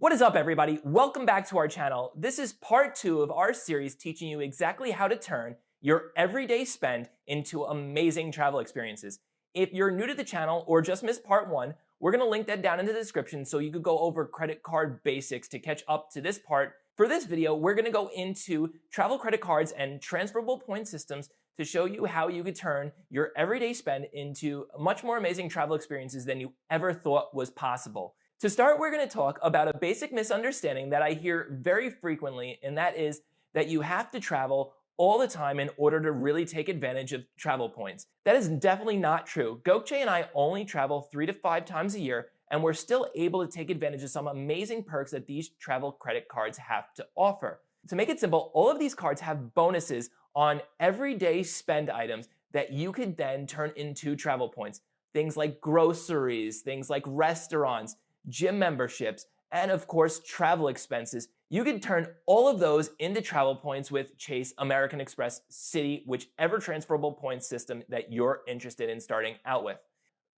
What is up, everybody? Welcome back to our channel. This is part 2 of our series teaching you exactly how to turn your everyday spend into amazing travel experiences. If you're new to the channel or just missed part 1, we're going to link that down in the description so you could go over credit card basics to catch up to this part. For this video, we're going to go into travel credit cards and transferable point systems to show you how you could turn your everyday spend into much more amazing travel experiences than you ever thought was possible. To start, we're going to talk about a basic misunderstanding that I hear very frequently, and that is that you have to travel all the time in order to really take advantage of travel points. That is definitely not true. Gokce and I only travel 3 to 5 times a year, and we're still able to take advantage of some amazing perks that these travel credit cards have to offer. To make it simple, all of these cards have bonuses on everyday spend items that you could then turn into travel points. Things like groceries, things like restaurants, gym memberships, and of course, travel expenses. You can turn all of those into travel points with Chase, American Express, Citi, whichever transferable point system that you're interested in starting out with.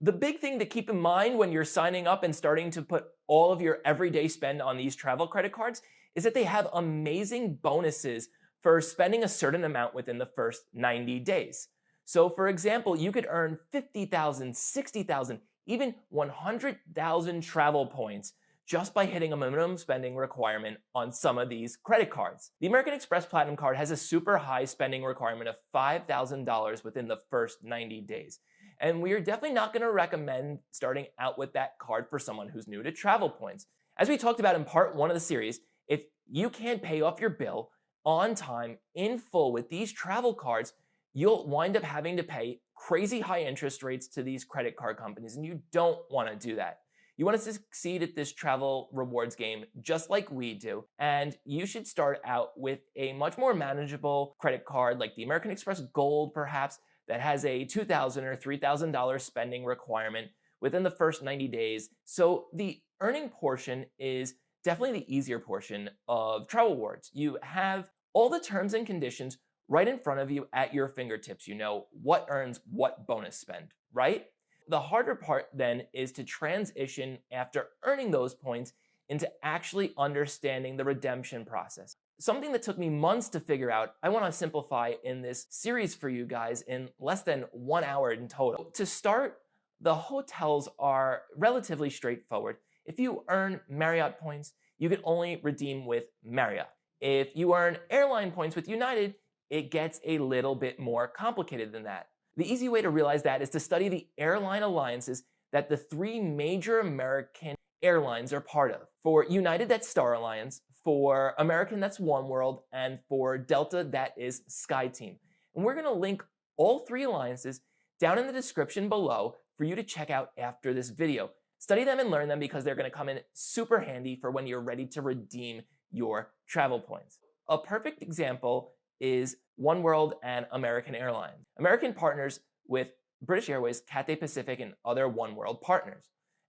The big thing to keep in mind when you're signing up and starting to put all of your everyday spend on these travel credit cards is that they have amazing bonuses for spending a certain amount within the first 90 days. So for example, you could earn 50,000, 60,000, even 100,000 travel points just by hitting a minimum spending requirement on some of these credit cards. The American Express Platinum Card has a super high spending requirement of $5,000 within the first 90 days. And we're definitely not going to recommend starting out with that card for someone who's new to travel points. As we talked about in part 1 of the series, if you can't pay off your bill on time in full with these travel cards, you'll wind up having to pay crazy high interest rates to these credit card companies, and you don't want to do that. You want to succeed at this travel rewards game just like we do, and you should start out with a much more manageable credit card like the American Express Gold, perhaps, that has a $2,000 or $3,000 spending requirement within the first 90 days. So the earning portion is definitely the easier portion of travel rewards. You have all the terms and conditions right in front of you at your fingertips. You know what earns what bonus spend, right? The harder part then is to transition after earning those points into actually understanding the redemption process. Something that took me months to figure out, I want to simplify in this series for you guys in less than 1 hour in total. To start, the hotels are relatively straightforward. If you earn Marriott points, you can only redeem with Marriott. If you earn airline points with United, it gets a little bit more complicated than that. The easy way to realize that is to study the airline alliances that the 3 major American airlines are part of. For United, that's Star Alliance. For American, that's Oneworld. And for Delta, that is SkyTeam. And we're going to link all 3 alliances down in the description below for you to check out after this video. Study them and learn them because they're going to come in super handy for when you're ready to redeem your travel points. A perfect example is Oneworld and American Airlines. American partners with British Airways, Cathay Pacific, and other Oneworld partners.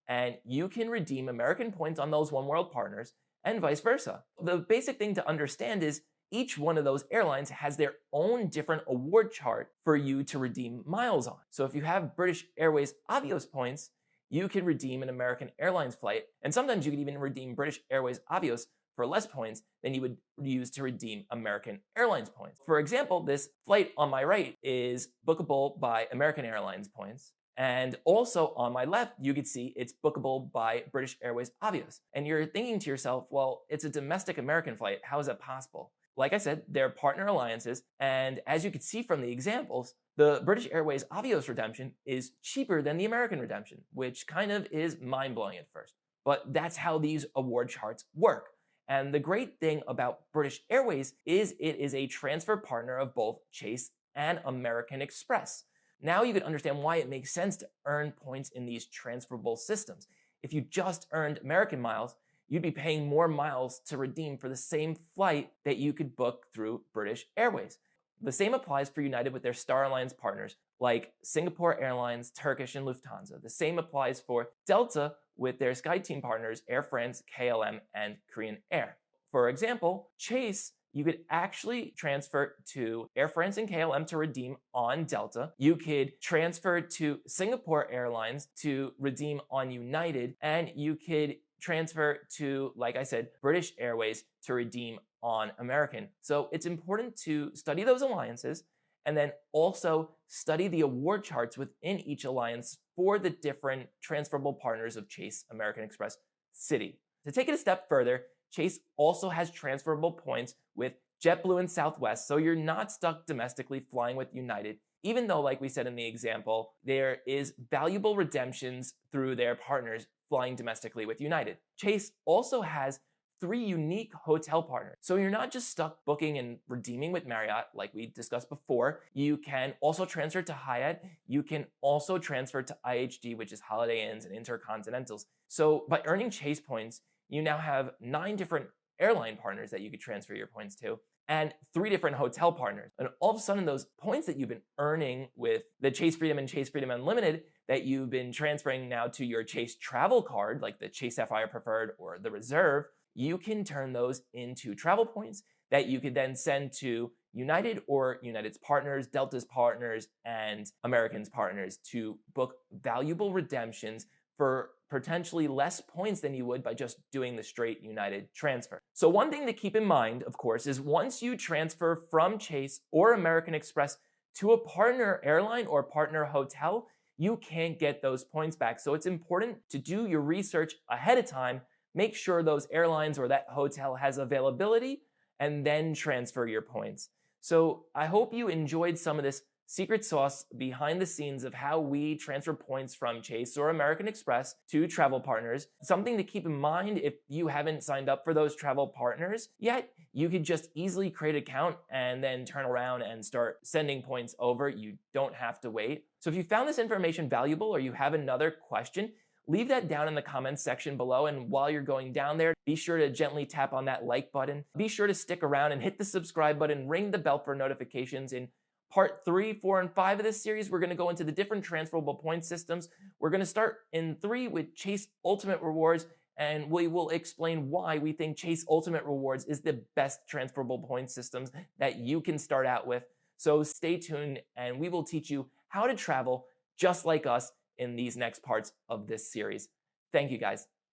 And you can redeem American points on those Oneworld partners and vice versa. The basic thing to understand is each one of those airlines has their own different award chart for you to redeem miles on. So if you have British Airways Avios points, you can redeem an American Airlines flight, and sometimes you can even redeem British Airways Avios for less points than you would use to redeem American Airlines points. For example, this flight on my right is bookable by American Airlines points. And also on my left, you can see it's bookable by British Airways Avios. And you're thinking to yourself, well, it's a domestic American flight. How is that possible? Like I said, they're partner alliances. And as you can see from the examples, the British Airways Avios redemption is cheaper than the American redemption, which kind of is mind-blowing at first. But that's how these award charts work. And the great thing about British Airways is it is a transfer partner of both Chase and American Express. Now you can understand why it makes sense to earn points in these transferable systems. If you just earned American miles, you'd be paying more miles to redeem for the same flight that you could book through British Airways. The same applies for United with their Star Alliance partners like Singapore Airlines, Turkish, and Lufthansa. The same applies for Delta with their SkyTeam partners, Air France, KLM, and Korean Air. For example, Chase, you could actually transfer to Air France and KLM to redeem on Delta. You could transfer to Singapore Airlines to redeem on United, and you could transfer to, like I said, British Airways to redeem on American. So it's important to study those alliances and then also study the award charts within each alliance for the different transferable partners of Chase, American Express, Citi. To take it a step further, Chase also has transferable points with JetBlue and Southwest, so you're not stuck domestically flying with United, even though, like we said in the example, there is valuable redemptions through their partners flying domestically with United. Chase also has 3 unique hotel partners. So you're not just stuck booking and redeeming with Marriott, like we discussed before. You can also transfer to Hyatt. You can also transfer to IHG, which is Holiday Inns and Intercontinentals. So by earning Chase points, you now have 9 different airline partners that you could transfer your points to and 3 different hotel partners. And all of a sudden, those points that you've been earning with the Chase Freedom and Chase Freedom Unlimited that you've been transferring now to your Chase travel card, like the Chase Sapphire Preferred or the Reserve, you can turn those into travel points that you could then send to United or United's partners, Delta's partners, and American's partners to book valuable redemptions for potentially less points than you would by just doing the straight United transfer. So one thing to keep in mind, of course, is once you transfer from Chase or American Express to a partner airline or partner hotel, you can't get those points back. So it's important to do your research ahead of time, make sure those airlines or that hotel has availability, and then transfer your points. So I hope you enjoyed some of this secret sauce behind the scenes of how we transfer points from Chase or American Express to travel partners. Something to keep in mind if you haven't signed up for those travel partners yet, you could just easily create an account and then turn around and start sending points over. You don't have to wait. So if you found this information valuable or you have another question, leave that down in the comments section below. And while you're going down there, be sure to gently tap on that like button. Be sure to stick around and hit the subscribe button, ring the bell for notifications. In part 3, 4, and 5 of this series, we're going to go into the different transferable point systems. We're going to start in 3 with Chase Ultimate Rewards, and we will explain why we think Chase Ultimate Rewards is the best transferable point systems that you can start out with. So stay tuned, and we will teach you how to travel just like us in these next parts of this series. Thank you, guys.